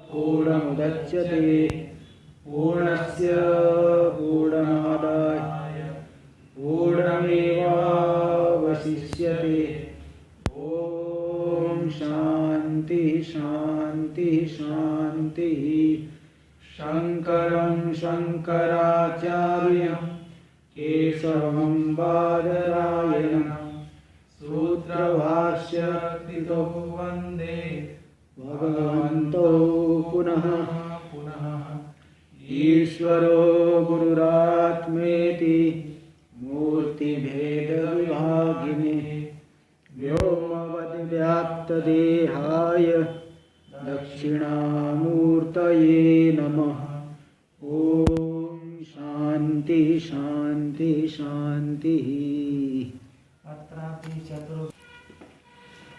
पूर्णमुदच्यते पूर्णस्य पूर्णमादाय पूर्णमेवावशिष्यते। ओम शांति शांति शांति। शंकरं शंकराचार्यं केशवं बादरायणं सूत्रभाष्यकृतो वन्दे भगवन्तो पुनः पुनः। ईश्वरो गुरुरात्मेति मूर्तिभेदविभागिने व्योमवद्व्याप्तदेहाय दक्षिणामूर्तये नमः। ओम शांति शांति शांति।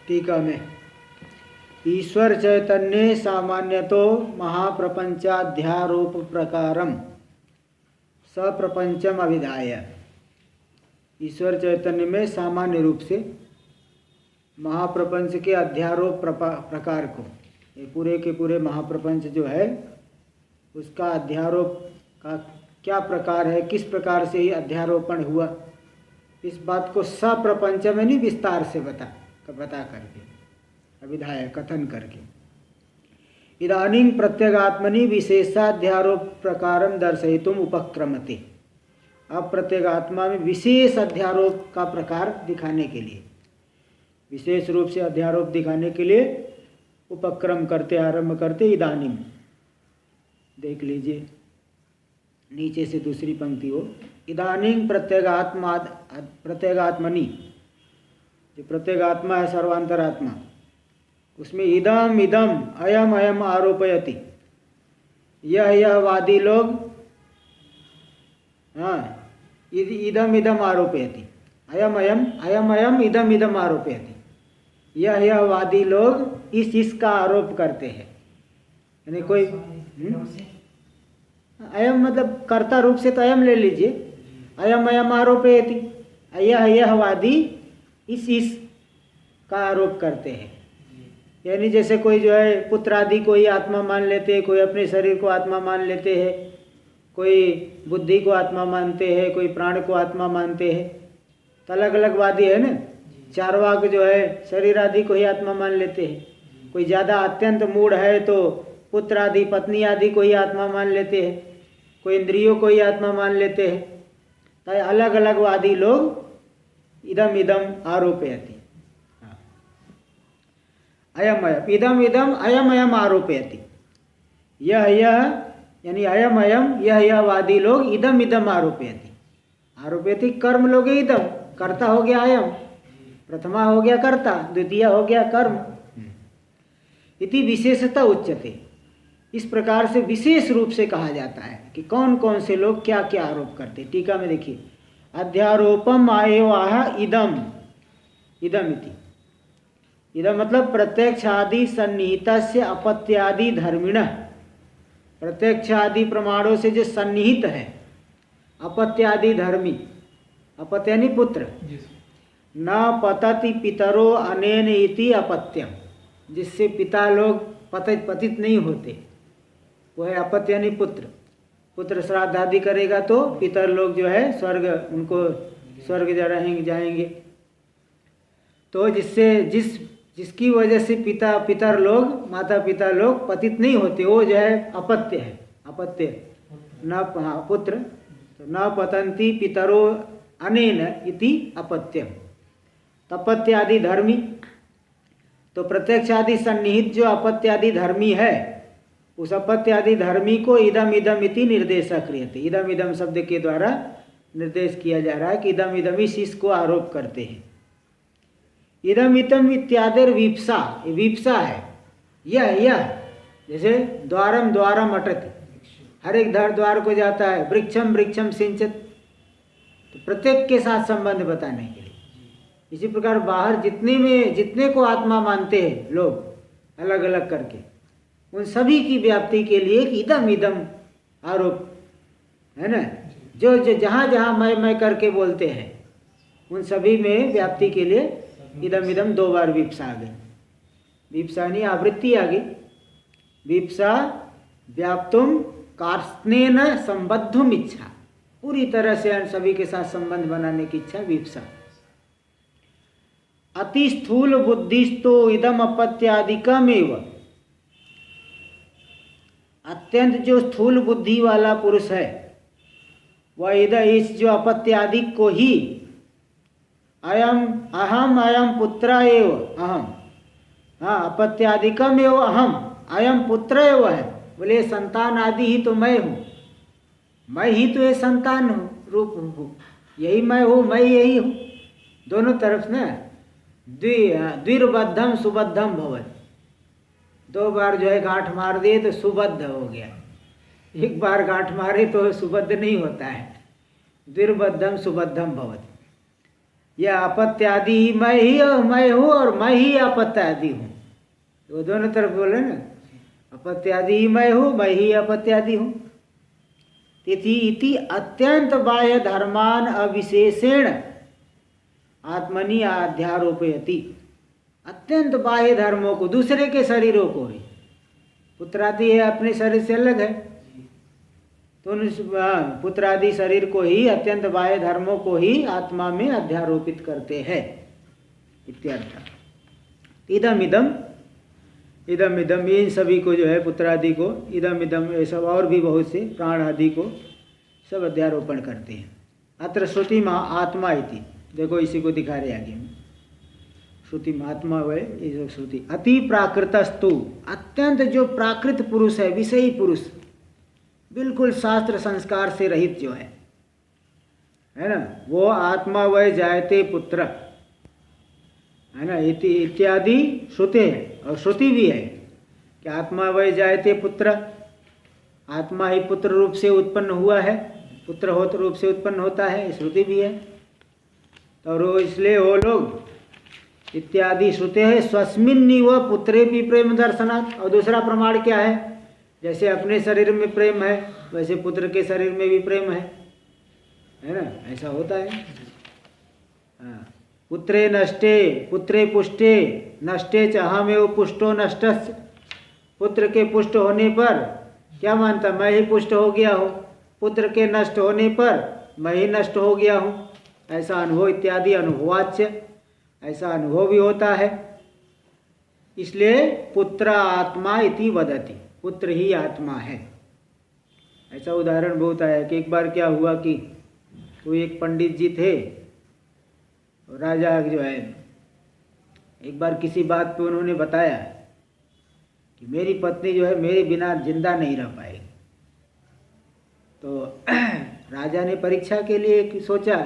टीका में ईश्वर चैतन्य सामान्यतो महाप्रपंचाध्यारोप प्रकारम सप्रपंचम अभिधाय। ईश्वर चैतन्य में सामान्य रूप से महाप्रपंच के अध्यारोप प्रकार को, ये पूरे के पूरे महाप्रपंच जो है उसका अध्यारोप का क्या प्रकार है, किस प्रकार से ये अध्यारोपण हुआ, इस बात को सप्रपंच में नहीं विस्तार से बता करके अभिधाय कथन करके। इदानीं प्रत्यगात्मनि विशेषाध्यारोप प्रकारं दर्शयितुम उपक्रमते। अब प्रत्यगात्मा में विशेष अध्यारोप का प्रकार दिखाने के लिए, विशेष रूप से अध्यारोप दिखाने के लिए उपक्रम करते, आरंभ करते। इदानीं देख लीजिए नीचे से दूसरी पंक्ति हो। इदानीं प्रत्यगात्मनि, जो प्रत्यगात्मा है सर्वांतरात्मा, उसमें इदम इदम अयम अयम आरोपयति। यह वादी लोग इदम इदम आरोपयति, अयम अयम अयम अयम इदम इदम आरोपयति। यह वादी लोग इसका आरोप करते हैं। यानी कोई अयम मतलब कर्ता रूप से तो अयम ले लीजिए, अयम अयम आरोपयति। यह वादी इस का आरोप करते हैं। यानी जैसे कोई जो है पुत्र आदि को ही आत्मा मान लेते हैं, कोई अपने शरीर को आत्मा मान लेते हैं, कोई बुद्धि को आत्मा मानते हैं, कोई प्राण को आत्मा मानते हैं, तो अलग अलग वादी है ना। चारवाक जो है शरीर आदि को ही आत्मा मान लेते हैं। कोई ज़्यादा अत्यंत मूढ़ है तो पुत्र आदि पत्नी आदि को ही आत्मा मान लेते हैं, कोई इंद्रियों को ही आत्मा मान लेते हैं। तो अलग अलग वादी लोग इदम इदम आरोपयति। अयम अयम इदम इदम अयम अयम आरोपयति। यह यानी अयम अयम यह वादी लोग इदम इदम आरोपयति। आरोपयति कर्म लोग इदम, कर्ता हो गया अयम, प्रथमा हो गया कर्ता, द्वितीय हो गया कर्म। इति विशेषता उच्यते। इस प्रकार से विशेष रूप से कहा जाता है कि कौन कौन से लोग क्या क्या आरोप करते। टीका में देखिए, अध्यारोपम आयोवाह इदम इदम इति। इदम मतलब प्रत्यक्षादि सन्निहित से अपत्यादि धर्मिण। प्रत्यक्षादि प्रमाणों से जो सन्निहित है अपत्यादि धर्मी, अपत्य यानी पुत्र, न पतति पितरो अनेन इति अपत्यम। जिससे पिता लोग पतित नहीं होते, वो है अपत्य यानी पुत्र। पुत्र श्राद्ध आदि करेगा तो पितर लोग जो है स्वर्ग, उनको स्वर्ग जाएंगे। तो जिसकी वजह से पितर लोग, माता पिता लोग पतित नहीं होते, वो जो है अपत्य है। अपत्य न पुत्र, तो न पतंती पितरो अनेन इति अपत्यम। तपत्यादि धर्मी, तो प्रत्यक्षादि सन्निहित जो अपत्यादि धर्मी है, उस अपत्यादि धर्मी को इदम इदम इति निर्देशा क्रियते। इदम इदम शब्द के द्वारा निर्देश किया जा रहा है कि इदम इदम इसको आरोप करते हैं। इदम इदम इत्यादि विप्सा, विप्सा है। यह जैसे द्वारम द्वारम अटति, हर एक द्वार को जाता है। वृक्षम वृक्षम सिंचत, तो प्रत्येक के साथ संबंध बताने के लिए। इसी प्रकार बाहर जितने को आत्मा मानते हैं लोग अलग अलग करके, उन सभी की व्याप्ति के लिए इदम इदम आरोप है ना। जो जहाँ जहाँ मैं करके बोलते हैं उन सभी में व्याप्ति के लिए इदम इदम दो बार विप्सा आ गई। विप्सा नहीं आवृत्ति आ गई। विप्सा व्याप्तुम कार्ष्णेन संबद्धुम इच्छा, पूरी तरह से सभी के साथ संबंध बनाने की इच्छा विप्सा। अति स्थूल बुद्धिस्तो इदम अपत्यादिकमेव, अत्यंत जो स्थूल बुद्धि वाला पुरुष है वह इस जो अपत्यादिक को ही अयम अहम अयम पुत्र एव अहम, हाँ अपत्यादिकम एव अहम अयम पुत्र एव है, बोले संतान आदि ही तो मैं हूँ, मैं ही तो ये संतान हूँ, रूप हूँ, यही मैं हूँ, मैं यही हूँ। दोनों तरफ ना द्विर्बद्धम सुबद्धम भवत, दो बार जो है गांठ मार दिए तो सुबद्ध हो गया, एक बार गांठ मारे तो सुबद्ध नहीं होता है, द्विर्बद्धम सुबद्धम भवत। यह अपत्यादि ही मैं हूँ और मैं ही अपत्यादि हूँ, तो दोनों तरफ बोले ना, अपत्यादि ही मैं हूँ, मैं ही अपत्यादि हूँ। तिथि इति अत्यंत बाह्य धर्मान अविशेषेण आत्मनि अध्यारोपयति, अत्यंत बाह्य धर्मों को, दूसरे के शरीरों को ही, पुत्रादि है अपने शरीर से अलग है, तो उन पुत्रादि शरीर को ही, अत्यंत बाह्य धर्मों को ही आत्मा में अध्यारोपित करते हैं इत्यर्थ। इदम इदम इदम इदम, इन सभी को जो है पुत्रादि को, इदम इदम ये सब और भी बहुत से प्राण आदि को सब अध्यारोपण करते हैं। अत्र श्रुति आत्मा इति, देखो इसी को दिखा रहे आगे में, श्रुति महात्मा वह ये जो श्रुति। अति प्राकृतस्तु, अत्यंत जो प्राकृत पुरुष है, विषयी पुरुष, बिल्कुल शास्त्र संस्कार से रहित जो है ना, वो आत्मा वह जायते पुत्र है ना, इत्यादि श्रुति है, और श्रुति भी है कि आत्मा वह जायते पुत्र, आत्मा ही पुत्र रूप से उत्पन्न हुआ है, पुत्र होत रूप से उत्पन्न होता है, श्रुति भी है। तो इसलिए वो लोग इत्यादि श्रुते है स्वस्मिन्नि व पुत्रे भी प्रेम दर्शनात्। और दूसरा प्रमाण क्या है, जैसे अपने शरीर में प्रेम है वैसे पुत्र के शरीर में भी प्रेम है ना, ऐसा होता है। हाँ, पुत्रे नष्टे पुत्रे पुष्टे नष्टे च अहमेव पुष्टो नष्टस्य, पुत्र के पुष्ट होने पर क्या मानता, मैं ही पुष्ट हो गया हूँ, पुत्र के नष्ट होने पर मैं ही नष्ट हो गया हूँ, ऐसा अनुभव इत्यादि अनुभवाच्य, ऐसा अनुभव भी होता है। इसलिए पुत्र आत्मा इति वदति, पुत्र ही आत्मा है। ऐसा उदाहरण बहुत आया कि एक बार क्या हुआ कि कोई एक पंडित जी थे, राजा जो है, एक बार किसी बात पे उन्होंने बताया कि मेरी पत्नी जो है मेरे बिना जिंदा नहीं रह पाएगी। तो राजा ने परीक्षा के लिए सोचा,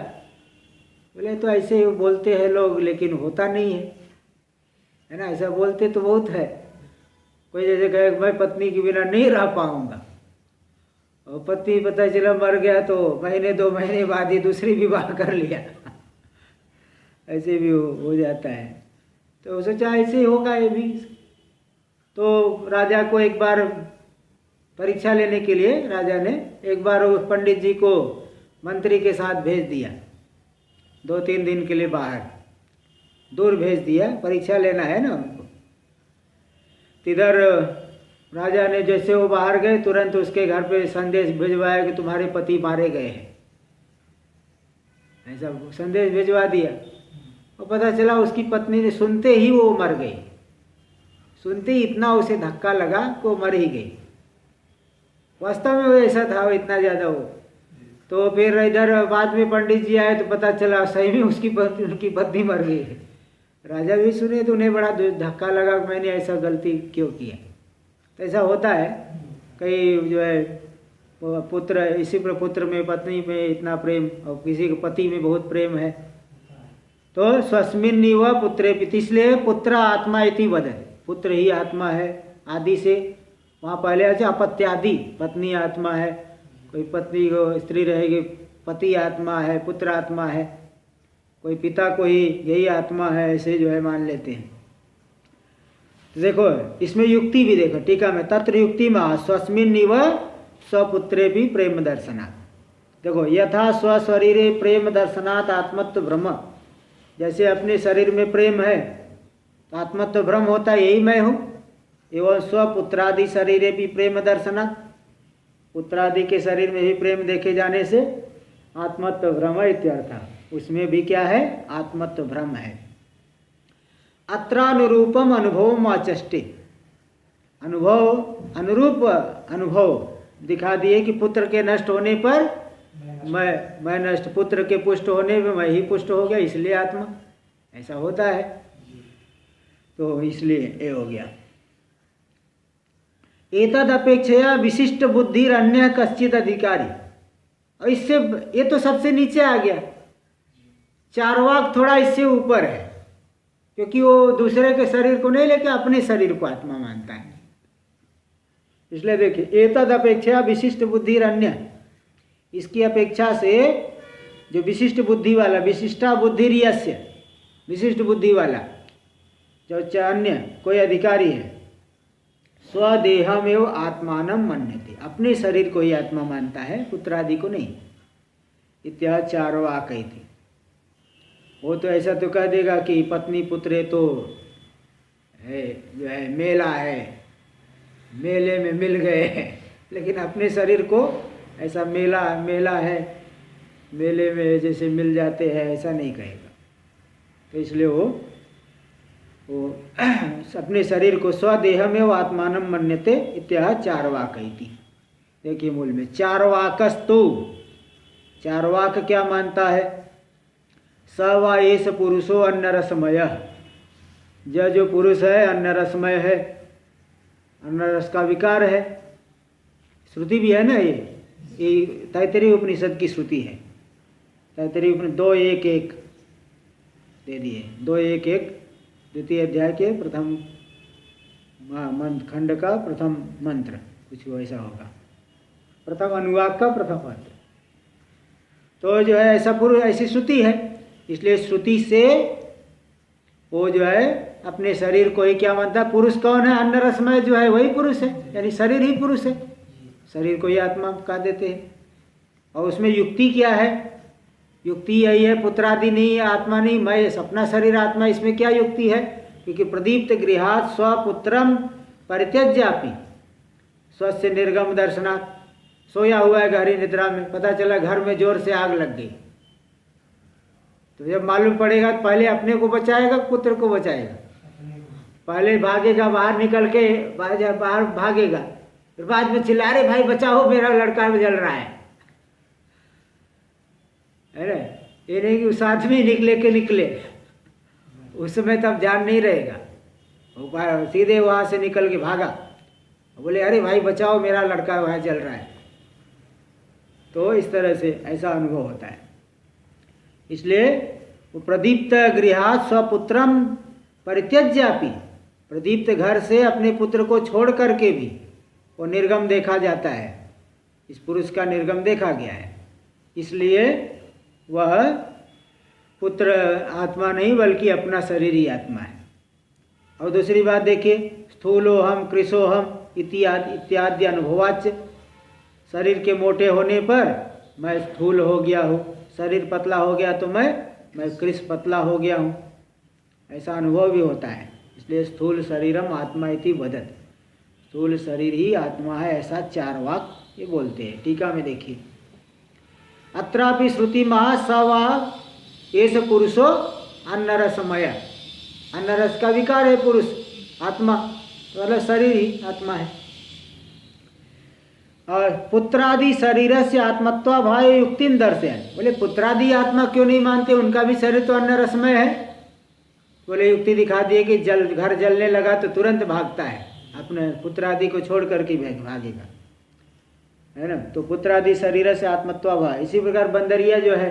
बोले तो ऐसे ही बोलते हैं लोग लेकिन होता नहीं है ना, ऐसा बोलते तो बहुत है। कोई जैसे कहे मैं पत्नी के बिना नहीं रह पाऊंगा, और पत्नी पता चला मर गया तो महीने 2 महीने बाद ही दूसरी विवाह कर लिया ऐसे भी हो जाता है। तो सोचा ऐसे ही होगा ये भी। तो राजा को एक बार परीक्षा लेने के लिए राजा ने एक बार उस पंडित जी को मंत्री के साथ भेज दिया, 2-3 दिन के लिए बाहर दूर भेज दिया, परीक्षा लेना है ना उनको। इधर राजा ने जैसे वो बाहर गए तुरंत उसके घर पे संदेश भिजवाया कि तुम्हारे पति मारे गए हैं, ऐसा संदेश भिजवा दिया। और पता चला उसकी पत्नी ने सुनते ही वो मर गई, सुनते ही इतना उसे धक्का लगा कि वो मर ही गई। वास्तव में वो ऐसा था, वो इतना ज़्यादा हो। तो फिर इधर बाद में पंडित जी आए तो पता चला सही में उनकी पत्नी मर गई है। राजा भी सुने तो उन्हें बड़ा धक्का लगा कि मैंने ऐसा गलती क्यों किया। तो ऐसा होता है, कई जो है पुत्र, इसी पर पुत्र में पत्नी में इतना प्रेम और किसी के पति में बहुत प्रेम है। तो स्वस्मिन्नि व पुत्रे पिति, इसलिए पुत्र आत्मा इति वदति, पुत्र ही आत्मा है आदि से। वहाँ पहले अच्छा अपत्यादि, पत्नी आत्मा है, कोई पत्नी को स्त्री रहेगी पति आत्मा है, पुत्र आत्मा है, कोई पिता को ही यही आत्मा है, ऐसे जो है मान लेते हैं। तो देखो इसमें युक्ति भी देखो टीका में, तत्र युक्ति में स्वस्मिन्नि व स्वपुत्रे भी प्रेम दर्शनात्। देखो यथा स्वशरीरे प्रेम दर्शनात् आत्मत्व भ्रम, जैसे अपने शरीर में प्रेम है तो आत्मत्व भ्रम होता है, यही मैं हूँ, एवं स्वपुत्रादि शरीरे भी प्रेम दर्शनात्, पुत्रादि के शरीर में भी प्रेम देखे जाने से आत्मत्व भ्रम इत्यर्थ। उसमें भी क्या है? आत्मत्व भ्रम है। अत्रानुरूपम अनुभव आचष्टे, अनुभव अनुरूप अनुभव दिखा दिए कि पुत्र के नष्ट होने पर मैं नष्ट, पुत्र के पुष्ट होने पर मैं ही पुष्ट हो गया, इसलिए आत्मा ऐसा होता है। तो इसलिए ये हो गया। एतद अपेक्षया विशिष्ट बुद्धि अन्य कश्चित अधिकारी, और इससे ये तो सबसे नीचे आ गया। चार्वाक थोड़ा इससे ऊपर है, क्योंकि वो दूसरे के शरीर को नहीं लेके अपने शरीर को आत्मा मानता है। इसलिए देखिए, एतद अपेक्षा विशिष्ट बुद्धि अन्य, इसकी अपेक्षा से जो विशिष्ट बुद्धि वाला, विशिष्टा बुद्धि यस्य, विशिष्ट बुद्धि वाला जो अन्य कोई अधिकारी है, स्वदेहमेव आत्मानं मन्यते, अपने शरीर को ही आत्मा मानता है, पुत्रादि को नहीं। इत्यादि चार्वाक थी। वो तो ऐसा तो कह देगा कि पत्नी पुत्र तो है, जो है मेला है, मेले में मिल गए हैं, लेकिन अपने शरीर को ऐसा मेला है, मेले में जैसे मिल जाते हैं, ऐसा नहीं कहेगा। तो इसलिए वो अपने शरीर को स्वदेह में वो आत्मानं मन्यते इत्यादि चार्वाक थी। देखिए मूल में चार्वाकस्तु, चार्वाक क्या मानता है? स वा एष पुरुषो अन्नरसमय, जो पुरुष है अन्नरसमय है, अन्नरस का विकार है। श्रुति भी है ना, ये तैत्तरीय उपनिषद की श्रुति है। तैत्तरीय उपनिषद 2:1:1 दे दिए, 2:1:1 द्वितीय अध्याय के प्रथम खंड का प्रथम मंत्र, कुछ वैसा होगा, प्रथम अनुवाक का प्रथम मंत्र। तो जो है ऐसा पुरुष, ऐसी श्रुति है, इसलिए श्रुति से वो जो है अपने शरीर को ही क्या मानता है? पुरुष कौन है? अन्न रसमय जो है वही पुरुष है, यानी शरीर ही पुरुष है, शरीर को ही आत्मा कह देते हैं। और उसमें युक्ति क्या है? युक्ति यही है, पुत्रादि नहीं है, आत्मा नहीं, मैं अपना शरीर आत्मा, इसमें क्या युक्ति है? क्योंकि प्रदीप्त गृहात् स्वपुत्रम परित्यज्यापि स्वस्य निर्गम दर्शनात्, सोया हुआ है गहरी निद्रा में, पता चला घर में जोर से आग लग गई, तो जब मालूम पड़ेगा तो पहले अपने को बचाएगा, पुत्र को बचाएगा, पहले भागेगा, बाहर निकल के बाहर भागेगा, फिर बाद में चिल्ला रहे भाई बचाओ मेरा लड़का जल रहा है ना। ये नहीं कि उस आदमी निकले उस समय तब ध्यान नहीं रहेगा, वो सीधे वहाँ से निकल के भागा, बोले अरे भाई बचाओ मेरा लड़का वहाँ जल रहा है। तो इस तरह से ऐसा अनुभव होता है। इसलिए वो प्रदीप्त गृहात् स्वपुत्रम परित्यज्यापि, प्रदीप्त घर से अपने पुत्र को छोड़ करके भी वो निर्गम देखा जाता है, इस पुरुष का निर्गम देखा गया है। इसलिए वह पुत्र आत्मा नहीं बल्कि अपना शरीर ही आत्मा है। और दूसरी बात देखिए, स्थूलोहम कृशोहम इत्यादि अनुभवाच्य, शरीर के मोटे होने पर मैं स्थूल हो गया हूँ, शरीर पतला हो गया तो मैं कृश पतला हो गया हूँ, ऐसा अनुभव भी होता है। इसलिए स्थूल शरीरम आत्मा इति वदत, स्थूल शरीर ही आत्मा है, ऐसा चार्वाक ये बोलते हैं। टीका में देखिए, अत्रापि श्रुति महा स वा एष पुरुषो अन्नरसमय, अन्नरस का विकार है पुरुष, आत्मा मतलब शरीर ही आत्मा है। और पुत्रादि शरीर से आत्मत्वाभाव युक्ति दर्शयन, बोले पुत्रादि आत्मा क्यों नहीं मानते, उनका भी शरीर तो अन्य रसमय है। बोले युक्ति दिखा दिए कि घर जलने लगा तो तुरंत भागता है, अपने पुत्रादि को छोड़ करके भागेगा, है ना। तो पुत्रादि शरीर से आत्मत्वाभाव। इसी प्रकार बंदरिया जो है,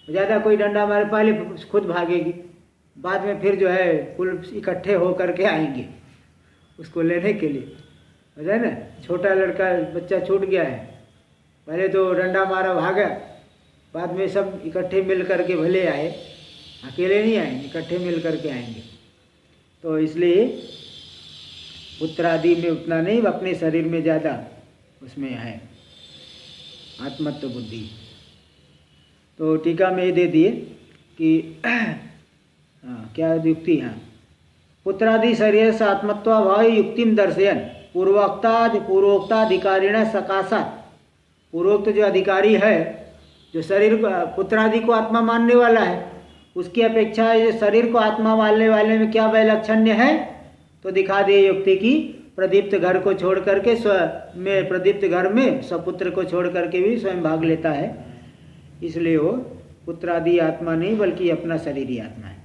ज़्यादा कोई डंडा मारे पहले खुद भागेगी, बाद में फिर जो है कुल इकट्ठे हो करके आएंगे उसको लेने के लिए, है ना। छोटा लड़का बच्चा छूट गया है, पहले तो डंडा मारा भागा, बाद में सब इकट्ठे मिल करके भले आए, अकेले नहीं आएंगे, इकट्ठे मिल करके आएंगे। तो इसलिए पुत्रादि में उतना नहीं, अपने शरीर में ज़्यादा उसमें है आत्मत्व बुद्धि। तो टीका में ये दे दिए कि क्या युक्ति है, पुत्रादि शरीर से आत्मत्वाभाव युक्तिम दर्शयन पूर्वोक्ताधिकारिण सकाशात। पूर्वोक्त जो अधिकारी है, जो शरीर पुत्रादि को आत्मा मानने वाला है, उसकी अपेक्षा ये शरीर को आत्मा मानने वाले में क्या वैलक्षण्य है, तो दिखा दे युक्ति की प्रदीप्त घर को छोड़ करके प्रदीप्त घर में स्वपुत्र को छोड़ करके भी स्वयं भाग लेता है, इसलिए वो पुत्रादि आत्मा नहीं बल्कि अपना शरीर ही आत्मा है।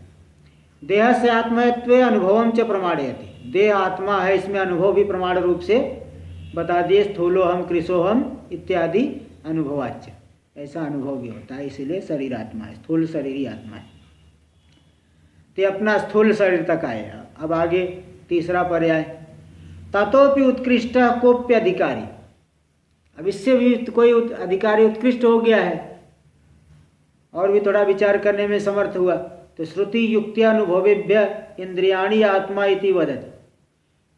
देह से आत्मत्व अनुभवम च प्रमाणयति। देह आत्मा है, इसमें अनुभव भी प्रमाण रूप से बता दिए, स्थूलोहम कृशोहम इत्यादि अनुभवाच्य, ऐसा अनुभव भी होता है, इसीलिए शरीर आत्मा है, स्थूल शरीर ही आत्मा है। ते अपना स्थूल शरीर तक आए। अब आगे तीसरा पर्याय, ततोपि उत्कृष्ट कोप्य अधिकारी। अब इससे भी कोई अधिकारी उत्कृष्ट हो गया है और भी थोड़ा विचार करने में समर्थ हुआ, तो श्रुति युक्ति अनुभवेभ्य इंद्रियाणी आत्मा इति वदति।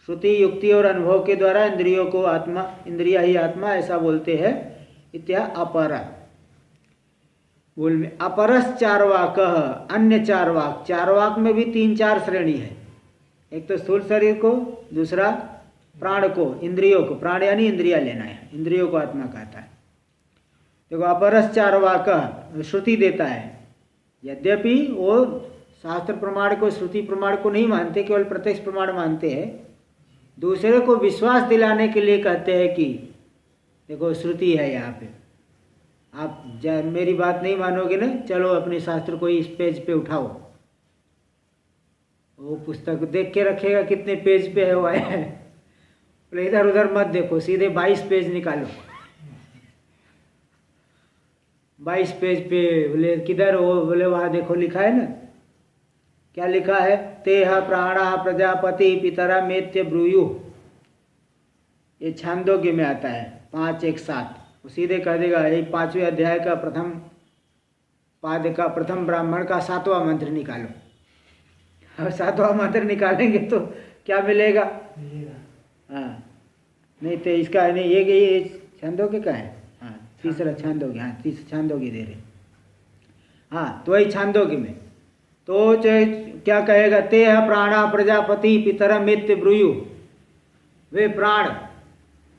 श्रुति युक्ति और अनुभव के द्वारा इंद्रियों को आत्मा, इंद्रिया ही आत्मा ऐसा बोलते हैं। इत्या अपरा बोल में अपरस चारवाक, अन्य चारवाक। चारवाक में भी 3-4 श्रेणी है, एक तो स्थूल शरीर को, दूसरा प्राण को, इंद्रियों को, प्राण यानी इंद्रिया लेना है, इंद्रियों को आत्मा कहता है। देखो अपरस चारवाक श्रुति देता है, यद्यपि वो शास्त्र प्रमाण को, श्रुति प्रमाण को नहीं मानते, केवल प्रत्यक्ष प्रमाण मानते हैं। दूसरे को विश्वास दिलाने के लिए कहते हैं कि देखो श्रुति है यहाँ पे, आप मेरी बात नहीं मानोगे ना, चलो अपने शास्त्र को इस पेज पे उठाओ। वो पुस्तक देख के रखेगा कितने पेज पे है वो है, बोले इधर उधर मत देखो, सीधे 22 पेज निकालो। 22 पेज पे, बोले किधर हो, बोले वहाँ देखो लिखा है ना, क्या लिखा है, तेह प्राणा प्रजापति पितरा मेत्य ब्रूयु। ये छांदोग्य में आता है 5:1-7। वो सीधे कह देगा ये 5वें अध्याय का प्रथम पाद का प्रथम ब्राह्मण का 7वां मंत्र निकालो। और 7वां मंत्र निकालेंगे तो क्या मिलेगा? हाँ नहीं तो इसका नहीं, ये छांदोग्य का है। हाँ तीसरा छांदोग्य, हाँ तीसरा छांदोग्य दे रहे। हाँ तो वही छांदोग्य में तो क्या कहेगा, ते प्राणा प्रजापति पितर मित्य ब्रूयु। वे प्राण,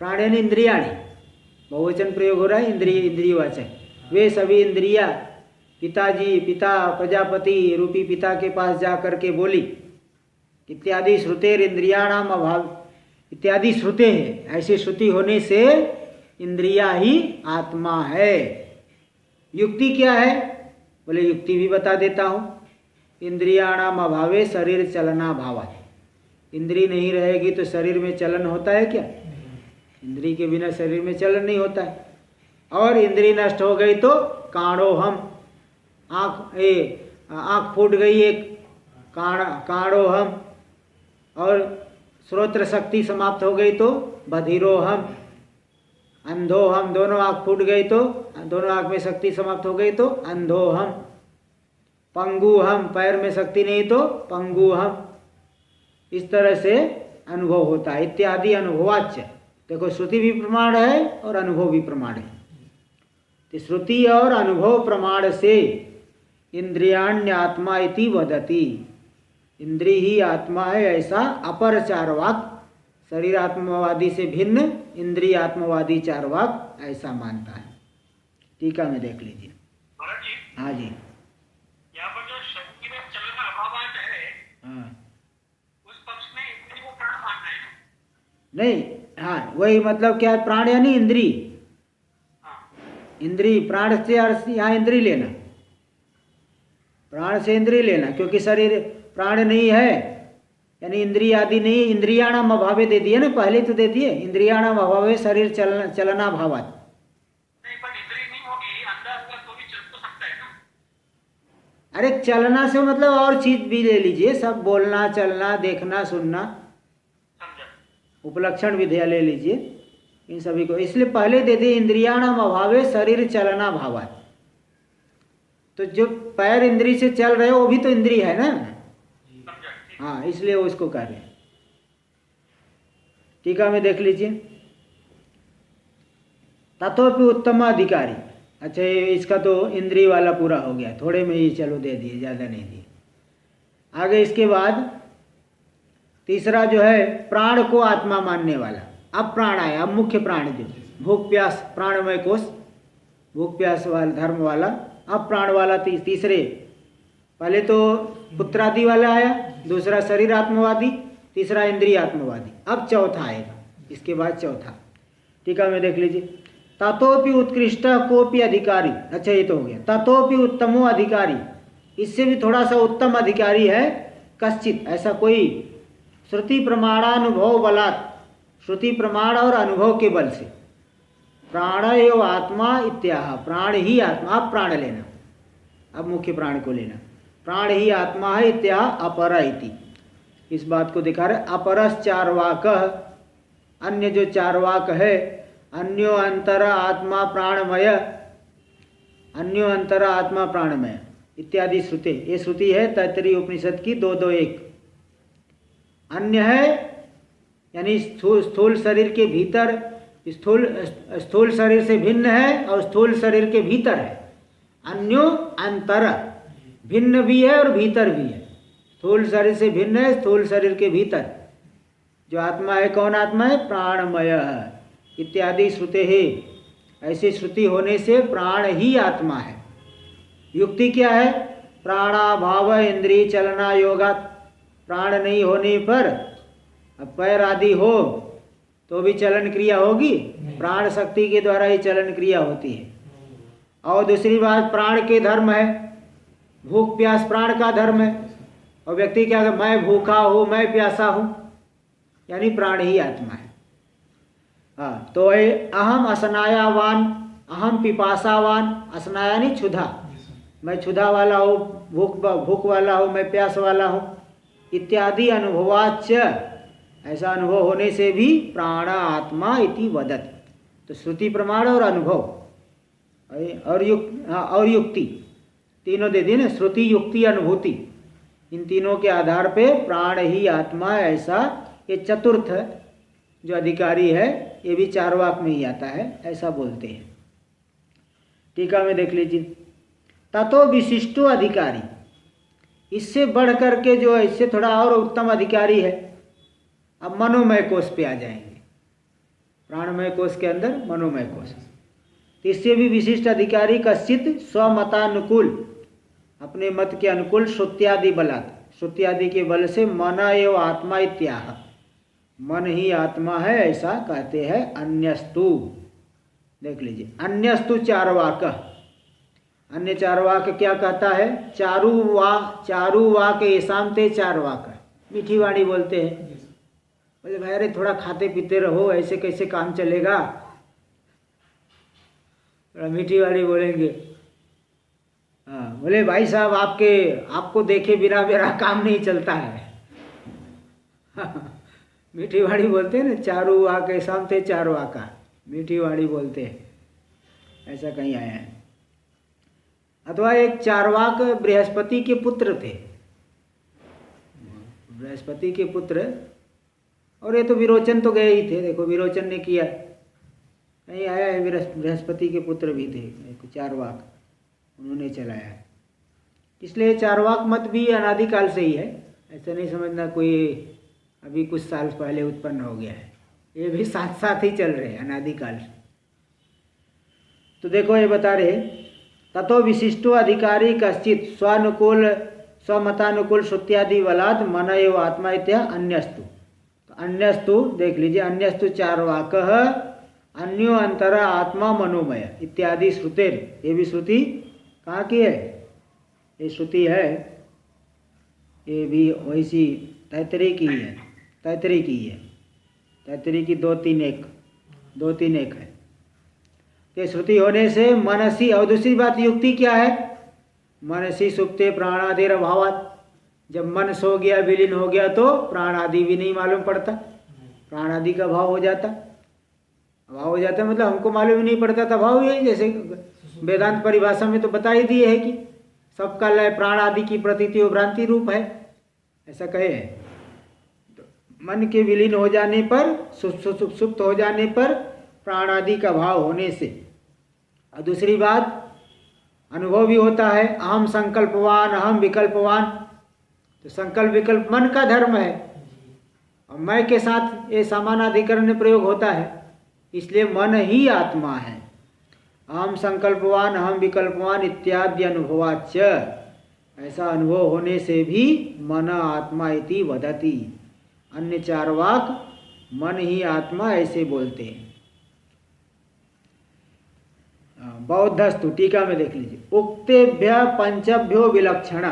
प्राण यानी इंद्रियाणी, बहुवचन प्रयोग हो रहा है, इंद्रियवाचक। वे सभी इंद्रिया पिताजी, पिता प्रजापति रूपी पिता के पास जा करके बोली, इत्यादि श्रुतेर इंद्रियाणाम अभाव, इत्यादि श्रुते है। ऐसी श्रुति होने से इंद्रिया ही आत्मा है। युक्ति क्या है? बोले युक्ति भी बता देता हूँ। इंद्रियाणाम अभावे शरीर चलना भावा। इंद्री नहीं रहेगी तो शरीर में चलन होता है क्या? इंद्री के बिना शरीर में चलन नहीं होता है। और इंद्री नष्ट हो गई तो काणो हम, आँख फूट गई एक, काणो हम। और श्रोत्र शक्ति समाप्त हो गई तो बधिरो हम, अंधो हम। दोनों आँख फूट गई तो, दोनों आँख में शक्ति समाप्त हो गई तो अंधो हम। पंगु हम, पैर में शक्ति नहीं तो पंगु हम। इस तरह से अनुभव होता है। इत्यादि अनुभवाच्य। देखो श्रुति भी प्रमाण है और अनुभव भी प्रमाण है। तो श्रुति और अनुभव प्रमाण से इंद्रियाण्य आत्मा इति वदति। इंद्री ही आत्मा है ऐसा अपर चारवाक, शरीर आत्मवादी से भिन्न इंद्रिय आत्मवादी चारवाक ऐसा मानता है। टीका में देख लीजिए। हाँ जी, यहाँ पर जो शक्ति में चलन अभावात है, हाँ उस पक्ष में इंद्रिय को प्राण मानना है नहीं, हाँ वही मतलब क्या है, प्राण यानी इंद्री। इंद्री, प्राण से यहाँ इंद्री लेना, प्राण से इंद्री लेना, क्योंकि शरीर प्राण नहीं है यानी इंद्रिय आदि नहीं। इंद्रियाणाम अभावे दे दिए ना, पहले तो दे दिए इंद्रियाणाम अभावे शरीर चलना भावात। नहीं, पर इंद्रिय नहीं होगी, अंदर होगा तो भी चल तो सकता है ना। अरे चलना से मतलब और चीज भी ले लीजिए, सब बोलना, चलना, देखना, सुनना, उपलक्षण विधेय ले लीजिए इन सभी को। इसलिए पहले दे दिए इंद्रियाणाम अभावे शरीर चलना भावात। तो जो पैर इंद्री से चल रहे हो वो भी तो इंद्रिय है ना। हाँ इसलिए वो इसको कह रहे हैं। टीका में देख लीजिए। तथोपि उत्तम अधिकारी। अच्छा इसका तो इंद्रिय वाला पूरा हो गया, थोड़े में ही चलो दे दिए, ज़्यादा नहीं दिए। आगे इसके बाद तीसरा जो है प्राण को आत्मा मानने वाला। अब प्राण आया, अब मुख्य प्राण जो भूख प्यास प्राणमय कोष, भूख प्यास वाला धर्म वाला, अब प्राण वाला तीसरे। पहले तो पुत्रादि वाला आया, दूसरा शरीर आत्मवादी, तीसरा इंद्रिय आत्मवादी, अब चौथा आएगा, इसके बाद चौथा। टीका में देख लीजिए, ततोपि उत्कृष्ट कोपि अधिकारी। अच्छा ये तो हो गया। ततोपि उत्तमो अधिकारी, इससे भी थोड़ा सा उत्तम अधिकारी है कश्चित, ऐसा कोई श्रुति प्रमाणानुभव बलात्, श्रुति प्रमाण और अनुभव के बल से। प्राण एव आत्मा इत्याह, प्राण ही आत्मा। अब प्राण लेना, अब मुख्य प्राण को लेना। प्राण ही आत्मा है इत्याह अपर इति, इस बात को दिखा रहे। अपरस चारवाक, अन्य जो चारवाक है, अन्यो अंतर आत्मा प्राणमय, अन्यो अंतर आत्मा प्राणमय इत्यादि श्रुति, ये श्रुति है तैत्तरीय उपनिषद की 2:2:1। अन्य है यानी स्थूल शरीर के भीतर, स्थूल शरीर से भिन्न है और स्थूल शरीर के भीतर है। अन्यो अंतर, भिन्न भी है और भीतर भी है। स्थूल शरीर से भिन्न है, स्थूल शरीर के भीतर जो आत्मा है, कौन आत्मा है? प्राणमय इत्यादि श्रुते है। ऐसी श्रुति होने से प्राण ही आत्मा है। युक्ति क्या है? प्राणाभाव इंद्रिय चलना योगात्, प्राण नहीं होने पर अब पैर आदि हो तो भी चलन क्रिया होगी, प्राण शक्ति के द्वारा ही चलन क्रिया होती है। और दूसरी बात, प्राण के धर्म है, भूख प्यास प्राण का धर्म है। और व्यक्ति क्या है? मैं भूखा हूँ, मैं प्यासा हूँ, यानी प्राण ही आत्मा है। हाँ, तो अहम असनायावान, अहम पिपासावान, असनाया यानी क्षुधा, मैं क्षुधा वाला हूँ, भूख वाला हूँ, मैं प्यास वाला हूँ इत्यादि अनुभवाच, ऐसा अनुभव होने से भी प्राण आत्मा इति वदति। तो श्रुति प्रमाण और अनुभव और युक्ति तीनों दे दी ना, श्रुति युक्ति अनुभूति, इन तीनों के आधार पे प्राण ही आत्मा है, ऐसा ये चतुर्थ जो अधिकारी है, ये भी चारवाक में ही आता है, ऐसा बोलते हैं। टीका में देख लीजिए, ततो विशिष्टो अधिकारी, इससे बढ़ करके जो है, इससे थोड़ा और उत्तम अधिकारी है। अब मनोमय कोष पे आ जाएंगे, प्राणमय कोष के अंदर मनोमय कोष, तो इससे भी विशिष्ट अधिकारी कश्चित स्वमतानुकूल, अपने मत के अनुकूल, श्रुत्यादि बलात्, श्रुत्यादि के बल से मन एव आत्मा इत्याह, मन ही आत्मा है ऐसा कहते हैं। अन्यस्तु, देख लीजिए, अन्यस्तु चारवाक, अन्य चारवाक क्या कहता है? चारुवाक ऐसाम ते चारवाक, मीठी वाणी बोलते हैं। बोले भाई अरे थोड़ा खाते पीते रहो, ऐसे कैसे काम चलेगा? मीठी वाणी बोलेंगे। हाँ, बोले भाई साहब आपको देखे बिना मेरा काम नहीं चलता है। मीठी वाणी बोलते हैं ना, चारुवाक ऐसाम ते चारवाका, मीठी वाणी बोलते हैं, ऐसा कहीं आया है। अथवा एक चारवाक बृहस्पति के पुत्र थे, बृहस्पति के पुत्र, और ये तो विरोचन तो गए ही थे, देखो विरोचन ने किया, कहीं आया है बृहस्पति के पुत्र भी थे चारवाक, उन्होंने चलाया। इसलिए चारवाक मत भी अनादिकाल से ही है, ऐसा नहीं समझना कोई अभी कुछ साल पहले उत्पन्न हो गया है, ये भी साथ साथ ही चल रहे हैं अनादिकाल से। तो देखो ये बता रहे, ततो विशिष्टो अधिकारी कश्चित स्वानुकूल स्वमतानुकूल श्रुत्यादि बलात् मन एव आत्मा इत्या अन्यस्तु। तो अन्यस्तु देख लीजिए, अन्यस्तु चारवाक अन्यो अंतर आत्मा मनोमय इत्यादि श्रुतेर, ये भी श्रुति कहाँ की है? ये श्रुति है, ये भी वैसी तैत्तरीय की ही है, तैत्तरीय की है, तैत्तरीय की 2-3-1 है। ये श्रुति होने से मनसी, और दूसरी बात युक्ति क्या है? मनसी सुप्ते प्राणादिर अभावात्, जब मन सो गया, विलीन हो गया तो प्राण आदि भी नहीं मालूम पड़ता, प्राण आदि का अभाव हो जाता, अभाव हो जाता मतलब हमको मालूम ही नहीं पड़ता था, अभाव ही है। जैसे वेदांत परिभाषा में तो बता ही दिए है कि सबका लय प्राण आदि की प्रतीति और भ्रांति रूप है, ऐसा कहे है। तो मन के विलीन हो जाने पर, सुप्त हो जाने पर प्राण आदि का भाव होने से, और दूसरी बात अनुभव भी होता है, अहम संकल्पवान अहम विकल्पवान, तो संकल्प विकल्प मन का धर्म है, और मैं के साथ ये समानाधिकरण में प्रयोग होता है, इसलिए मन ही आत्मा है। अहम संकल्पवान अहम विकल्पवान इत्यादि अनुभवाच, ऐसा अनुभव होने से भी मन आत्मा इति वदति। अन्य चार्वाक मन ही आत्मा ऐसे बोलते हैं। बौद्धस्तु टीका में देख लीजिए, उक्तेभ्य पंचभ्यो विलक्षण,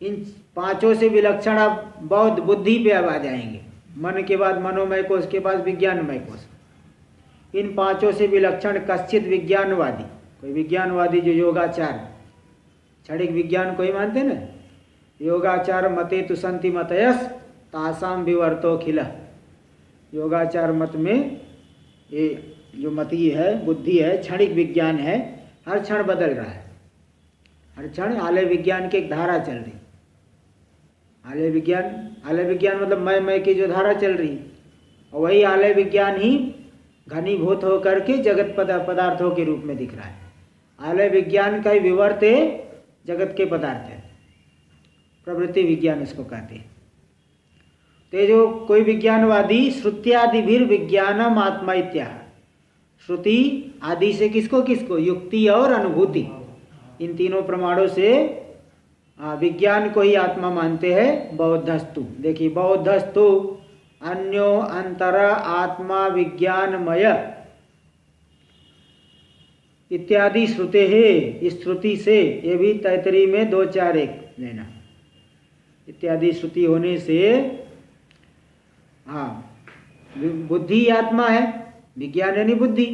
इन पांचों से विलक्षण आप बौद्ध बुद्धि पे अब आ जाएंगे। मन के बाद मनोमय कोश के पास विज्ञानमय कोश। इन पांचों से विलक्षण कश्चित विज्ञानवादी, कोई विज्ञानवादी जो योगाचार क्षणिक विज्ञान को ही मानते हैं ना, योगाचार मते तु संति मतयस तासाम विवर्तो खिला। योगाचार मत में ये जो मति है, बुद्धि है, क्षणिक विज्ञान है, हर क्षण बदल रहा है। हर क्षण आलय विज्ञान की एक धारा चल रही। आलय विज्ञान मतलब मैं की जो धारा चल रही, और वही आलय विज्ञान ही घनीभूत होकर के जगत पदार्थों के रूप में दिख रहा है। आलय विज्ञान का ही विवर्त जगत के पदार्थ है, प्रवृत्ति विज्ञान इसको कहते हैं। तो जो कोई विज्ञानवादी श्रुत्यादिभिर विज्ञानम आत्मा इत्याह, श्रुति आदि से किसको युक्ति और अनुभूति, इन तीनों प्रमाणों से विज्ञान को ही आत्मा मानते हैं। बौद्धस्तु देखिए, बौद्धस्तु अन्यो अंतर आत्मा विज्ञानमय इत्यादि श्रुते है। इस श्रुति से, ये भी तैतरी में 2-4-1 लेना, इत्यादि श्रुति होने से बुद्धि आत्मा है, विज्ञान यानी बुद्धि।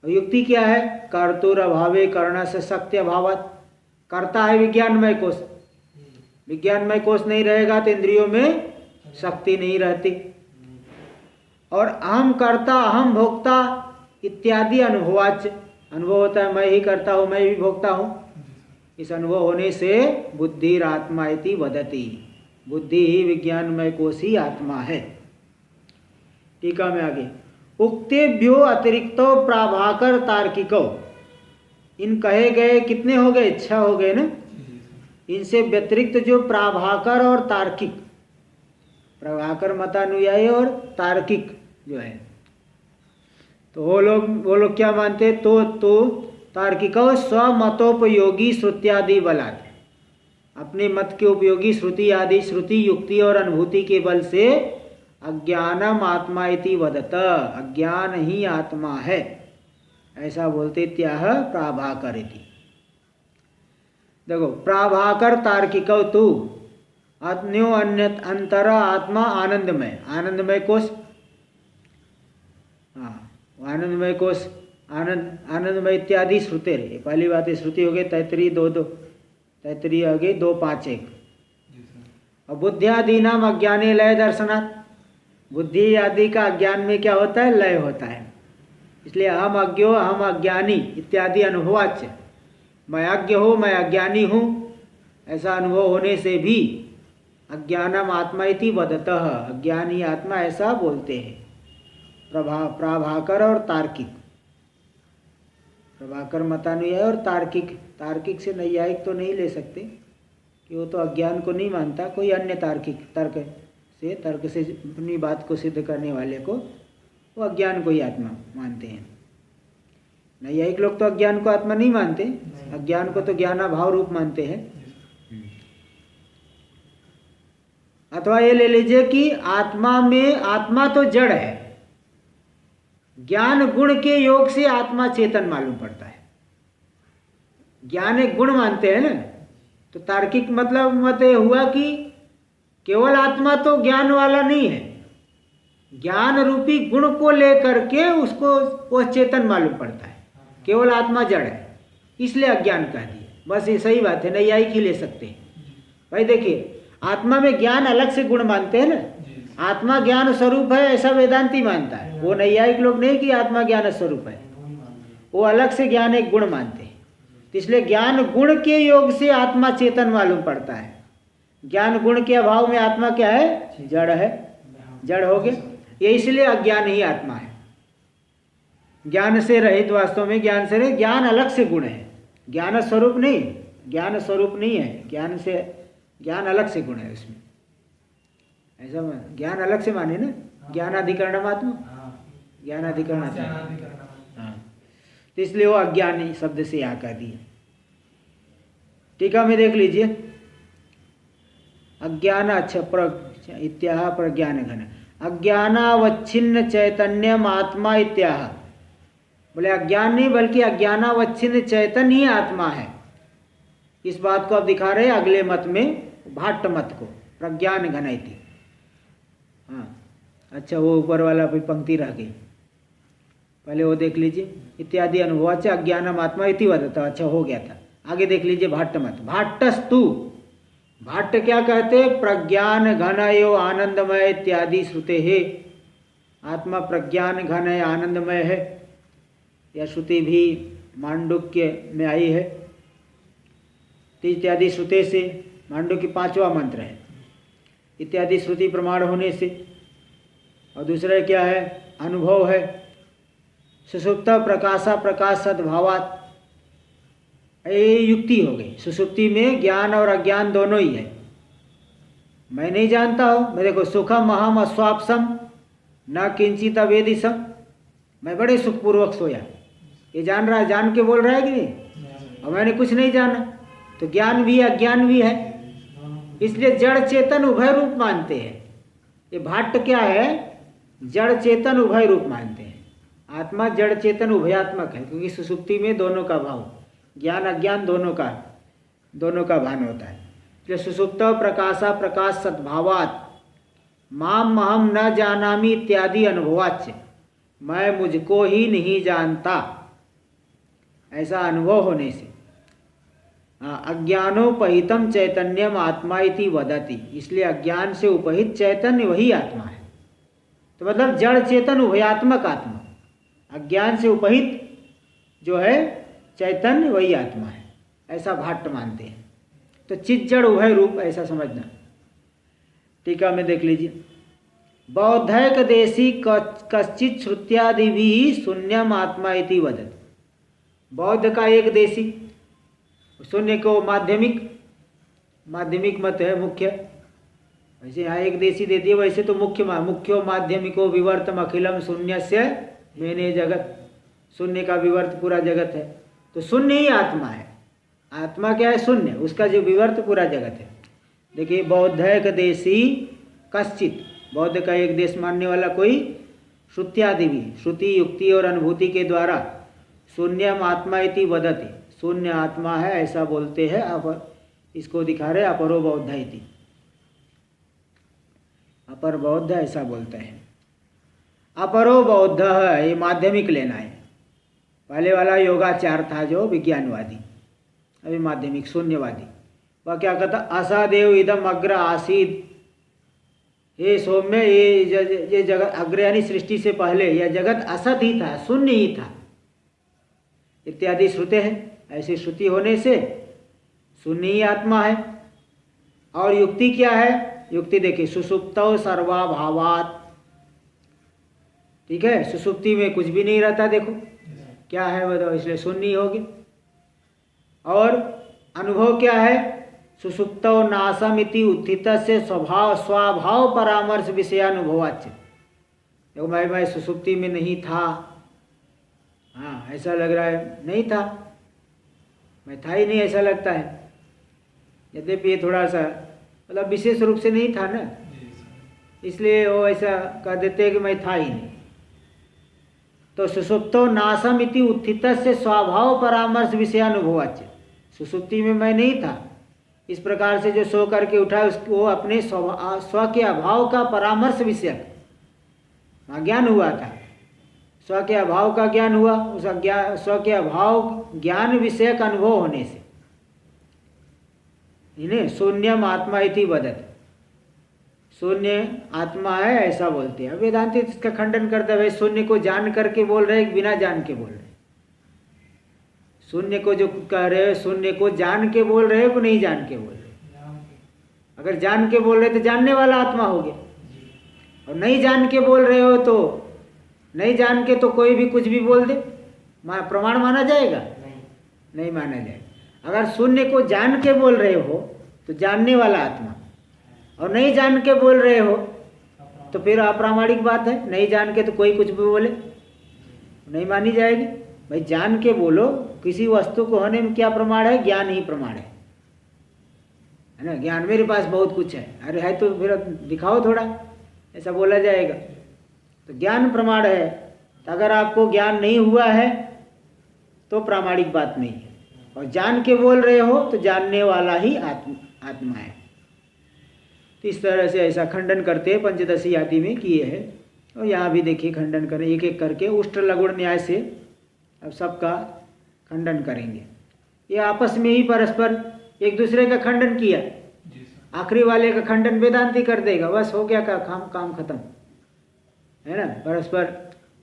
और युक्ति क्या है? कर्तुर अभावे कर्ण से शक्ति अभावत, करता है विज्ञानमय कोश। विज्ञानमय कोश नहीं रहेगा तो इंद्रियों में शक्ति नहीं रहती। और अहम कर्ता अहम भोक्ता इत्यादि अनुभवाच, अनुभव होता है मैं ही करता हूँ, मैं भी भोगता हूँ। इस अनुभव होने से बुद्धिरात्मा इति वदति, बुद्धि ही विज्ञानमय कोश ही आत्मा है। टीका में आगे, उक्तेभ्यो अतिरिक्तो प्राभाकर तार्किको, इन कहे गए कितने हो गए? 6 हो गए ना। इनसे व्यतिरिक्त जो प्राभाकर और तार्किक, प्रभाकर मतानुयायी और तार्किक जो है, तो वो लोग क्या मानते? तो तार्किको स्वमतोपयोगी श्रुत्यादि बलात्, अपने मत के उपयोगी श्रुति आदि, श्रुति युक्ति और अनुभूति के बल से अज्ञानम आत्मा इति वदत, अज्ञान ही आत्मा है ऐसा बोलते। त्याह प्राभाकर इति। देखो, प्राभाकर तार्किकौ तु अन्यो अन्य अंतर आत्मा आनंदमय, आनंदमय कोश, आनंदमय कोश, आनंदमय इत्यादि श्रुते रहे। पहली बात है श्रुति हो गई तैतरी 2-2, तैतरी हो गई 2-5-1। और बुद्धियादि नाम अज्ञाने लय दर्शनात्, बुद्धि आदि का अज्ञान में क्या होता है? लय होता है। इसलिए अहम अज्ञो अहम अज्ञानी इत्यादि अनुभवाच, मैं अज्ञ हूँ मैं अज्ञानी हूँ, ऐसा अनुभव होने से भी अज्ञानम आत्मा इति वदतः, अज्ञान ही आत्मा ऐसा बोलते हैं। प्राभाकर और तार्किक, प्रभाकर मतानुयायी और तार्किक, तार्किक से नैयायिक तो नहीं ले सकते कि वो तो अज्ञान को नहीं मानता, कोई अन्य तार्किक तर्क से अपनी बात को सिद्ध करने वाले को वो अज्ञान को ही आत्मा मानते हैं। नैयायिक लोग तो अज्ञान को आत्मा नहीं मानते, अज्ञान को तो ज्ञानाभाव रूप मानते हैं। अथवा ये ले लीजिए कि आत्मा तो जड़ है, ज्ञान गुण के योग से आत्मा चेतन मालूम पड़ता है। ज्ञान एक गुण मानते हैं ना, तो तार्किक मत हुआ कि केवल आत्मा तो ज्ञान वाला नहीं है, ज्ञान रूपी गुण को लेकर के उसको वो चेतन मालूम पड़ता है। केवल आत्मा जड़ है इसलिए अज्ञान कह दिए, बस ये सही बात है, नैयायिक ही ले सकते हैं। भाई देखिए, आत्मा में ज्ञान अलग से गुण मानते हैं ना, आत्मा ज्ञान स्वरूप है ऐसा वेदांती मानता है, वो नैयायिक लोग नहीं कि आत्मा ज्ञान स्वरूप है, वो अलग से ज्ञान एक गुण मानते हैं। इसलिए ज्ञान गुण के योग से आत्मा चेतन मालूम पड़ता है। ज्ञान गुण के अभाव में आत्मा क्या है? जड़ है, जड़ हो गया। ये इसलिए अज्ञान ही आत्मा है, ज्ञान से रहित, वास्तव में ज्ञान से रहित, ज्ञान अलग से गुण है, ज्ञान स्वरूप नहीं, ज्ञान स्वरूप नहीं है, ज्ञान अलग से गुण है उसमें। ऐसा ज्ञान अलग से माने ना, ज्ञानाधिकरणमात्मा, हाँ, ज्ञानाधिकरणात्मा। अज्ञानाधिकरणम। हाँ, तो इसलिए वो अज्ञानी शब्द से यहाँ कह दिया। टीका में देख लीजिए, अज्ञान इत्याह प्रज्ञान घन, अज्ञानावच्छिन्न चैतन्यम आत्मा इत्याह। बोले अज्ञान नहीं बल्कि अज्ञानावच्छिन्न चैतन्य ही आत्मा है। इस बात को अब दिखा रहे हैं अगले मत में, भाट्ट मत को, प्रज्ञान घन इति। हाँ अच्छा, वो ऊपर वाला कोई पंक्ति रह गई, पहले वो देख लीजिए। इत्यादि अनुभवाच अज्ञानम आत्मा इति वदता। अच्छा हो गया था, आगे देख लीजिए भाट्ट मत। भाट्टस्तु, भाट्ट क्या कहते हैं? प्रज्ञान घन एव आनंदमय इत्यादि श्रुते है। आत्मा प्रज्ञान घन है, आनंदमय है, यह श्रुति भी मांडुक्य में आई है। तो इत्यादि श्रुते से, मांडुक्य 5वां मंत्र है, इत्यादि श्रुति प्रमाण होने से। और दूसरा क्या है? अनुभव है। सुषुप्त प्रकाशा प्रकाश सद्भावात, ये युक्ति हो गई। सुषुप्ति में ज्ञान और अज्ञान दोनों ही है। मैं नहीं जानता हूँ, मैं देखो सुखम अहम अस्वापसम न किंचित अवेदिसम, मैं बड़े सुखपूर्वक सोया। ये जान रहा है, जान के बोल रहा है कि नहीं? और मैंने कुछ नहीं जाना, तो ज्ञान भी अज्ञान भी है। इसलिए जड़ चेतन उभय रूप मानते हैं। ये भाट्ट क्या है? जड़ चेतन उभय रूप मानते हैं। आत्मा जड़ चेतन उभयात्मक है, क्योंकि सुषुप्ति में दोनों का भाव, ज्ञान अज्ञान दोनों का भान होता है। इसलिए सुषुप्त प्रकाशा प्रकाश सद्भावात माम अहम न जानामि इत्यादि अनुभवाच्य, मैं मुझको ही नहीं जानता, ऐसा अनुभव होने से अज्ञानोपहितम चैतन्यम आत्मा इति वदति। इसलिए अज्ञान से उपहित चैतन्य वही आत्मा है। तो मतलब जड़ चेतन उभयात्मक आत्मा, अज्ञान से उपहित जो है चैतन्य वही आत्मा है, ऐसा भाट्ट मानते हैं। तो चित जड़ उभय रूप, ऐसा समझना। टीका में देख लीजिए, बौद्धैक देशी कश्चित श्रुत्यादि भी शून्यम आत्मा इति वदति। बौद्ध का एक देशी, शून्य को माध्यमिक मत है, मुख्य। वैसे यहाँ एक देशी दे दिए, वैसे तो मुख्यो माध्यमिको विवर्तम अखिलम शून्यस्य मेने जगत, शून्य का विवर्त पूरा जगत है। तो शून्य ही आत्मा है। आत्मा क्या है? शून्य, उसका जो विवर्त पूरा जगत है। देखिए, बौद्धैक देशी कश्चित, बौद्ध का एक देश मानने वाला कोई, श्रुत्यादि भी, श्रुति युक्ति और अनुभूति के द्वारा शून्यम आत्मा इति वदति, शून्य आत्मा है ऐसा बोलते हैं। अब इसको दिखा रहे अपरो बौद्ध इति, अपर बौद्ध ऐसा बोलते हैं। अपरो बौद्ध है, ये माध्यमिक लेना है। पहले वाला योगाचार था जो विज्ञानवादी, अभी माध्यमिक शून्यवादी। वह क्या कहता? असादेव इदम अग्र आसीद, ये सौम्य, ये जगत अग्र यानी सृष्टि से पहले यह जगत असत ही था, शून्य ही था, इत्यादि श्रुते हैं। ऐसी श्रुति होने से शून्य ही आत्मा है। और युक्ति क्या है? युक्ति देखिए, सुषुप्तौ सर्वाभावात्, ठीक है, सुषुप्ति में कुछ भी नहीं रहता। देखो क्या है बताओ, इसलिए शून्य ही हो गया। और अनुभव क्या है? सुषुप्तौ नासम इति उत्थित से स्वभाव परामर्श विषयानुभवाच्य। देखो मैं सुषुप्ति में नहीं था, हाँ ऐसा लग रहा है, नहीं था, मैं था ही नहीं ऐसा लगता है। यद्यपि ये थोड़ा सा मतलब विशेष रूप से नहीं था ना, इसलिए वो ऐसा कह देते हैं कि मैं था ही नहीं। तो सुषुप्तो नासम इति उत्थित से स्वभाव परामर्श विषयानुभवाच्य, सुषुप्ति में मैं नहीं था, इस प्रकार से जो सो करके उठा उसको अपने स्व के अभाव का परामर्श विषय ज्ञान हुआ था। स्व के अभाव का ज्ञान हुआ, उस स्व के अभाव ज्ञान विषयक अनुभव होने से इन्हें शून्यम आत्मा इति वदति, शून्य आत्मा है ऐसा बोलते हैं। वेदांती इसका खंडन करते हुए शून्य को जान करके बोल रहे हैं, बिना जान के बोल रहे हैं। शून्य को जो कह रहे हो, शून्य को जान के बोल रहे हो कि नहीं जान के बोल रहे हो? अगर जान के बोल रहे तो जानने वाला आत्मा हो गया, और नहीं जान के बोल रहे हो तो नहीं जान के तो कोई भी कुछ भी बोल दे, प्रमाण माना जाएगा? नहीं माना जाएगा। अगर शून्य को जान के बोल रहे हो तो जानने वाला आत्मा, और नहीं जान के बोल रहे हो तो फिर अप्रामाणिक बात है। नहीं जान के तो कोई कुछ भी बोले नहीं मानी जाएगी। भाई जान के बोलो। किसी वस्तु को होने में क्या प्रमाण है? ज्ञान ही प्रमाण है ना। ज्ञान मेरे पास बहुत कुछ है, अरे है तो फिर दिखाओ थोड़ा, ऐसा बोला जाएगा। तो ज्ञान प्रमाण है। तो अगर आपको ज्ञान नहीं हुआ है तो प्रामाणिक बात नहीं है। और जान के बोल रहे हो तो जानने वाला ही आत्मा है। तो इस तरह से ऐसा खंडन करते हैं पंचदशी आदि में किए हैं। और यहाँ भी देखिए खंडन करें एक एक करके। उष्ट लघुण न्याय से अब सबका खंडन करेंगे। ये आपस में ही परस्पर एक दूसरे का खंडन किया। आखिरी वाले का खंडन वेदांती कर देगा, बस हो गया का काम खत्म है ना। परस्पर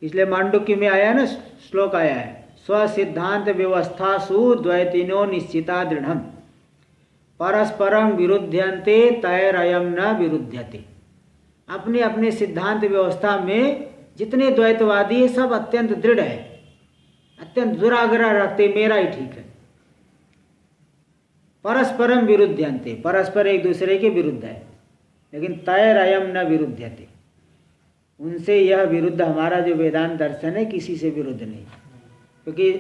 इसलिए मांडुक्य में आया ना, श्लोक आया है, स्व सिद्धांत व्यवस्था सु द्वैतिनो निश्चिता दृढ़ परस्परम विरुध्यन्ते तैरयम न विरुध्यते। अपने अपने सिद्धांत व्यवस्था में जितने द्वैतवादी है सब अत्यंत दृढ़ है, अत्यंत दुराग्रह रखते मेरा ही ठीक है। परस्परम विरुध्यन्ते, परस्पर एक दूसरे के विरुद्ध है, लेकिन तैरयम न विरुध्यते, उनसे यह विरुद्ध हमारा जो वेदांत दर्शन है किसी से विरुद्ध नहीं। क्योंकि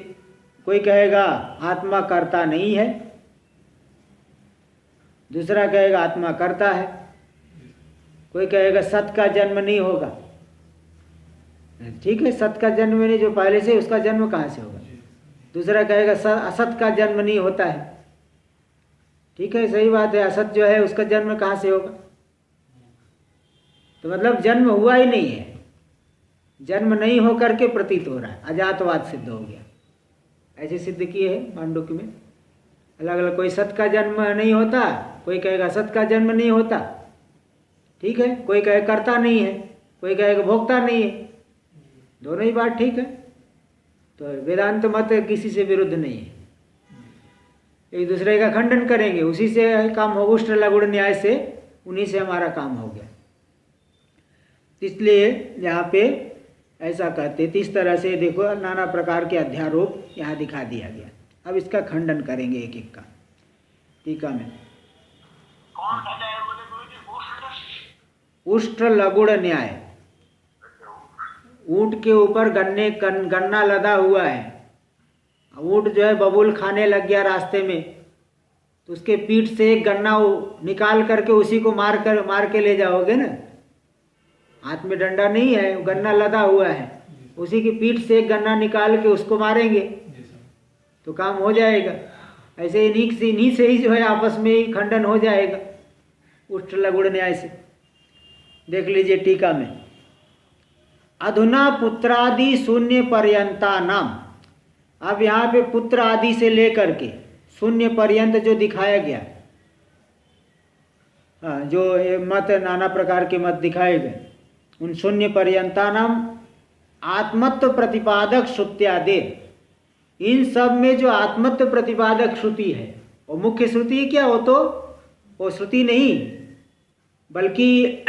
कोई कहेगा आत्मा कर्ता नहीं है, दूसरा कहेगा आत्मा कर्ता है, कोई कहेगा सत का जन्म नहीं होगा। ठीक है, सत का जन्म नहीं, जो पहले से उसका जन्म कहाँ से होगा। दूसरा कहेगा असत का जन्म नहीं होता है। ठीक है, सही बात है, असत जो है उसका जन्म कहाँ से होगा। तो मतलब जन्म हुआ ही नहीं है, जन्म नहीं होकर के प्रतीत हो रहा है, अजातवाद सिद्ध हो गया। ऐसे सिद्ध किए हैं मांडुक्य में अलग अलग। कोई सत का जन्म नहीं होता, कोई कहेगा असत का जन्म नहीं होता। ठीक है, कोई कहे कर्ता नहीं है, कोई कहेगा भोक्ता नहीं है, दोनों ही बात ठीक है। तो वेदांत मत किसी से विरुद्ध नहीं है, एक दूसरे का खंडन करेंगे, उसी से काम हो। उष्ट लघुण न्याय से उन्हीं से हमारा काम हो गया। इसलिए यहाँ पे ऐसा कहते। तो इस तरह से देखो नाना प्रकार के अध्यारोप यहाँ दिखा दिया गया। अब इसका खंडन करेंगे एक एक का टीका में। उष्ट लघुण न्याय, ऊंट के ऊपर गन्ना लदा हुआ है। ऊंट जो है बबूल खाने लग गया रास्ते में, तो उसके पीठ से एक गन्ना निकाल करके उसी को मार के ले जाओगे ना। हाथ में डंडा नहीं है, गन्ना लदा हुआ है, उसी की पीठ से एक गन्ना निकाल के उसको मारेंगे तो काम हो जाएगा। ऐसे इन्हीं से ही जो है आपस में ही खंडन हो जाएगा उष्ट लघुण न्याय से। देख लीजिए टीका में, अधुना पुत्रादि शून्य पर्यंता नाम। अब यहाँ पे पुत्र आदि से लेकर के शून्य पर्यंत जो दिखाया गया, जो मत नाना प्रकार के मत दिखाए गए, उन शून्य पर्यंता नाम आत्मत्व प्रतिपादक श्रुत्यादि। इन सब में जो आत्मत्व प्रतिपादक श्रुति है वो मुख्य श्रुति क्या हो, तो वो श्रुति नहीं बल्कि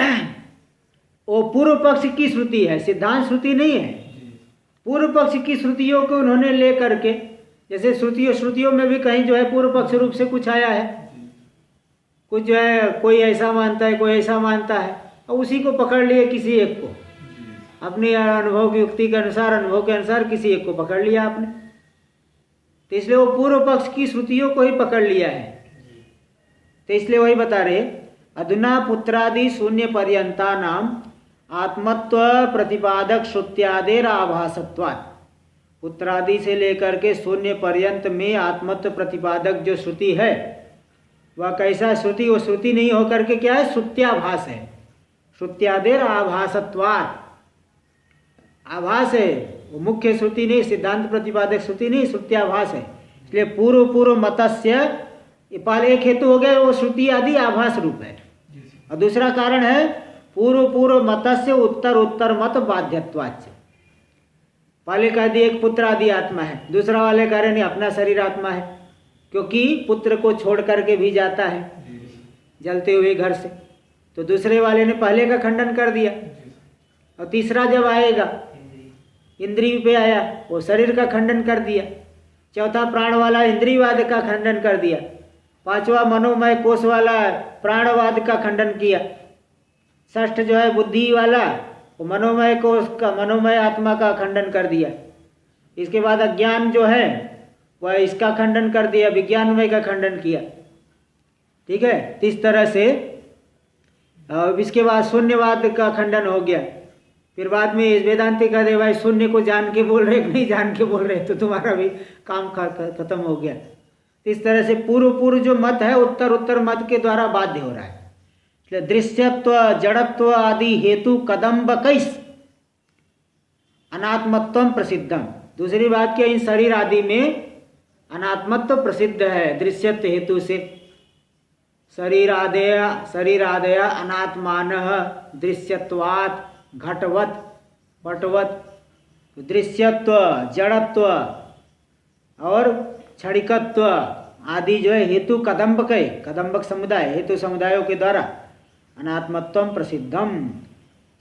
वो पूर्व पक्ष की श्रुति है, सिद्धांत श्रुति नहीं है। पूर्व पक्ष की श्रुतियों को उन्होंने ले करके, जैसे श्रुतियों में भी कहीं जो है पूर्व पक्ष रूप से कुछ आया है, कुछ जो है कोई ऐसा मानता है कोई ऐसा मानता है, और उसी को पकड़ लिए किसी एक को, अपने अनुभव की युक्ति के अनुसार, अनुभव के अनुसार किसी एक को पकड़ लिया आपने। तो इसलिए वो पूर्व पक्ष की श्रुतियों को ही पकड़ लिया है। तो इसलिए वही बता रहे, अधुना पुत्रादि शून्य पर्यंता नाम आत्मत्व प्रतिपादक श्रुत्यादेर आभासत्वात्। पुत्रादि से लेकर के शून्य पर्यंत में आत्मत्व प्रतिपादक जो श्रुति है वह कैसा श्रुति, वो श्रुति नहीं होकर के क्या है, श्रुत्याभास है। श्रुत्यादेर आभासत्वात्, आभास है, वो मुख्य श्रुति नहीं, सिद्धांत प्रतिपादक श्रुति नहीं, श्रुत्याभास है। इसलिए पूर्व मतस्य पाल एक हेतु हो गया, वो श्रुति आदि आभास रूप है। और दूसरा कारण है पूर्व मतस्य उत्तर मत बाध्यत्वाच्च। पहले कह दिए एक पुत्र आदि आत्मा है, दूसरा वाले कह रहे नहीं अपना शरीर आत्मा है, क्योंकि पुत्र को छोड़ करके भी जाता है जलते हुए घर से। तो दूसरे वाले ने पहले का खंडन कर दिया, और तीसरा जब आएगा इंद्रिय पे आया, वो शरीर का खंडन कर दिया। चौथा प्राण वाला इंद्रियवाद का खंडन कर दिया, पांचवा मनोमय कोष वाला प्राणवाद का खंडन किया। षष्ठ जो है बुद्धि वाला, वो मनोमय कोष का, मनोमय आत्मा का खंडन कर दिया। इसके बाद अज्ञान जो है वह इसका खंडन कर दिया, विज्ञानमय का खंडन किया। ठीक है, तो इस तरह से इसके बाद शून्यवाद का खंडन हो गया। फिर बाद में वेदांती कहते भाई शून्य को जान के बोल रहे नहीं जान के बोल रहे, तो तुम्हारा भी काम खत्म हो गया। तो इस तरह से पूर्व जो मत है उत्तर मत के द्वारा बाध्य हो रहा है। इसलिए दृश्यत्व, जड़त्व आदि हेतु कदम्ब कैस अनात्मत्व प्रसिद्धम। दूसरी बात क्या, इन शरीर आदि में अनात्मत्व प्रसिद्ध है दृश्यत्व हेतु से। शरीर आदय अनात्मान दृश्यत्वात् घटवत पटवत। दृश्यत्व, जड़त्व और क्षणिकत्व आदि जो है हेतु कदम्बक समुदाय, हेतु समुदायों के द्वारा अनात्मत्व प्रसिद्धम।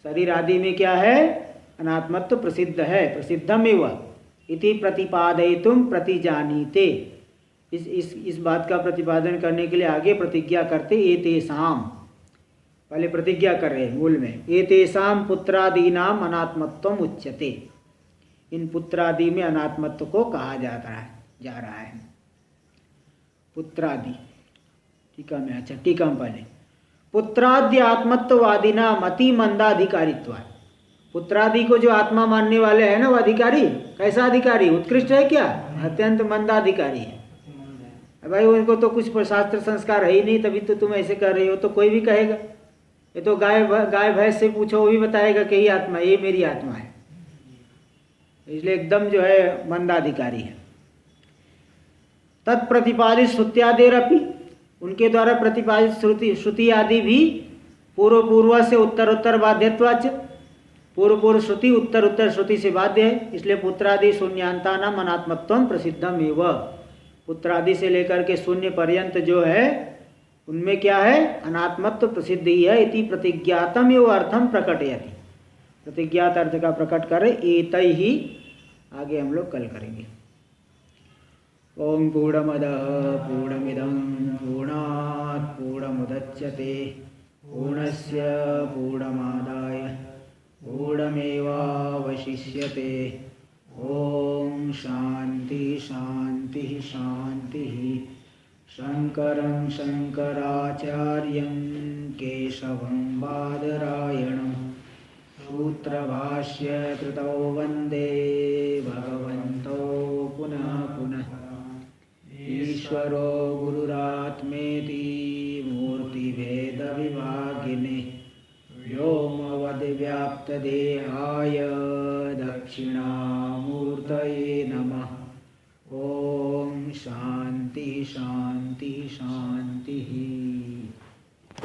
शरीर आदि में क्या है, अनात्मत्व प्रसिद्ध है। प्रसिद्धम एव इति प्रतिपादयितुम प्रतिजानीते। इस बात का प्रतिपादन करने के लिए आगे प्रतिज्ञा करते एतेषाम, पहले प्रतिज्ञा कर रहे हैं मूल में, एतेषाम पुत्रादीनाम अनात्मत्वम उच्यते। इन पुत्रादि में अनात्मत्व को कहा जा रहा है। पुत्रादि टीका में, अच्छा टीका में पहले पुत्रादि आत्मत्ववादिना अति मंदाधिकारित्व। पुत्रादि को जो आत्मा मानने वाले हैं ना, वो अधिकारी कैसा अधिकारी, उत्कृष्ट है क्या, अत्यंत मंदाधिकारी है। भाई उनको तो कुछ शास्त्र संस्कार है ही नहीं, तभी तो तुम ऐसे कर रहे हो। तो कोई भी कहेगा, ये तो गाय भैंस से पूछो, वो भी बताएगा कि ये आत्मा, ये मेरी आत्मा है। इसलिए एकदम जो है मंदाधिकारी है। तत्प्रतिपादित श्रुत्यादेरपि, उनके द्वारा प्रतिपादित श्रुति आदि भी पूर्व से उत्तर बाध्यत्वाच। पूर्व श्रुति उत्तर श्रुति से बाध्य है। इसलिए पुत्रादि शून्यांता नाम अनात्मत्वम प्रसिद्धम एव। पुत्रादि से लेकर के शून्य पर्यंत जो है उनमें क्या है, अनात्मत्व प्रसिद्ध ही है। इति प्रतिज्ञातम एव अर्थम प्रकटयति। प्रतिज्ञात अर्थ का प्रकट करे एतै ही आगे हम लोग कल करेंगे। ओम पूर्णमदः पूर्णमिदं पूर्णात् पूर्णमुदच्यते पूर्णस्य पूर्णमादाय पूर्णमेवावशिष्यते। ओम शांति शांति शांति। शंकरं शंकराचार्यं केशवं बादरायणं सूत्रभाष्य कृतौ वन्दे भगवन्तौ पुनः पुनः। ईश्वरो गुरुरात्मेति मूर्तिभेदविभागिने व्योमवद्व्याप्तदेहाय दक्षिणामूर्तये नमः। ओम शांति शांति शांति।